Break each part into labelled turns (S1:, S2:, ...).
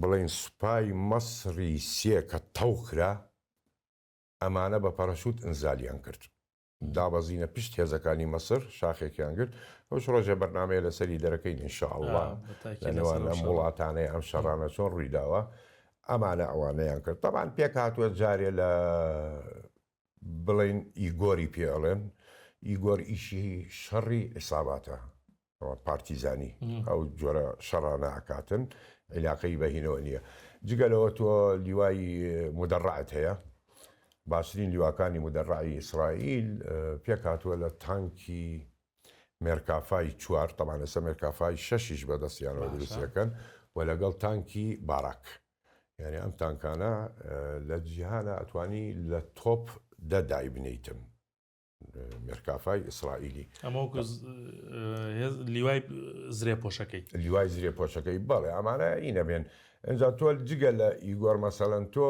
S1: بڵێن سوپای مەسری سێ کە تەوکرا ئەمانە بە پەرەشوت ئنزالیان کرد. دابەزینە پشت هێزەکانی مەسر شاخێکیان کرد ئەوش ڕۆژێ بەرنامەیە لەسەری دەرەکەی ئینشاءڵڵا لە نێوان ئەم وڵاتانەی ئەم شەڕانە چۆن ڕوویداوە ئەمانە ئەوانەیان کرد. تەمان پێک هاتووە جارێ لە بڵێن ئیگۆری پێڵێن ئیگۆر ئیشی شەڕی ئیساباتە پارتیزانی ئەو جۆرە شەڕانە ئەکاتن عیلاقەی بەهینەوە نییە. جگەلەوە تۆ لیوای مدەڕعت هەیە باشترین لیواکانی مدەڕعی ئیسرائیل پێک هاتووە لە تانکی مێرکافای 4 تەمان لەسە مێرکافای 6 بەدەستیانەوە دروستەکەن و لەگەڵ تانکی باراک. یعنی ئەم تانکانە لە جیهانە ئەتوانی لە تۆپ دەدای بنیتم مێرکافای ئیسرائیلی
S2: ئەمە لیوای زرێ پۆشەکەی
S1: لیوای زرێ پۆشەکەی بەڵێ ئەمانە ئینە بێن ئەجا تۆ جگە لە ئیگۆر مەسەڵەن تۆ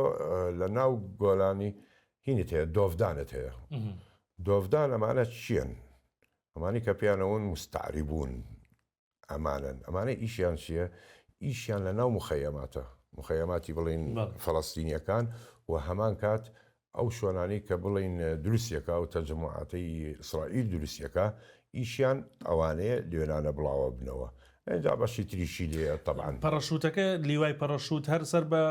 S1: لە ناو گۆلانی هینت هەیە دۆڤدانت هەیە دۆڤدان ئەمانە چیەن؟ ئەمانی کە پیانەون مستعریبوون ئەمانن ئەمانە ئیشیان چییە؟ ئیشیان لە ناو مخەیەماتە مخەیەماتی بڵین فەڵەستینیەکان و هەمان کات ئەو شوێنانی کە بڵین دروستیەکە و تەرجەماعەتەی ئیسرائیل دروستیەکە ئیشیان ئەوانەیە لێنانە بڵاوە بنەوە. اینجا بەشی تریشی لێ طبعاً
S2: پەرەشوتەکە لیوای پەرەشوت هەر سەر بە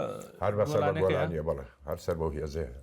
S1: هەر بەسەر بە گۆلانیە بڵێ هەر سەر بەو هێزەیە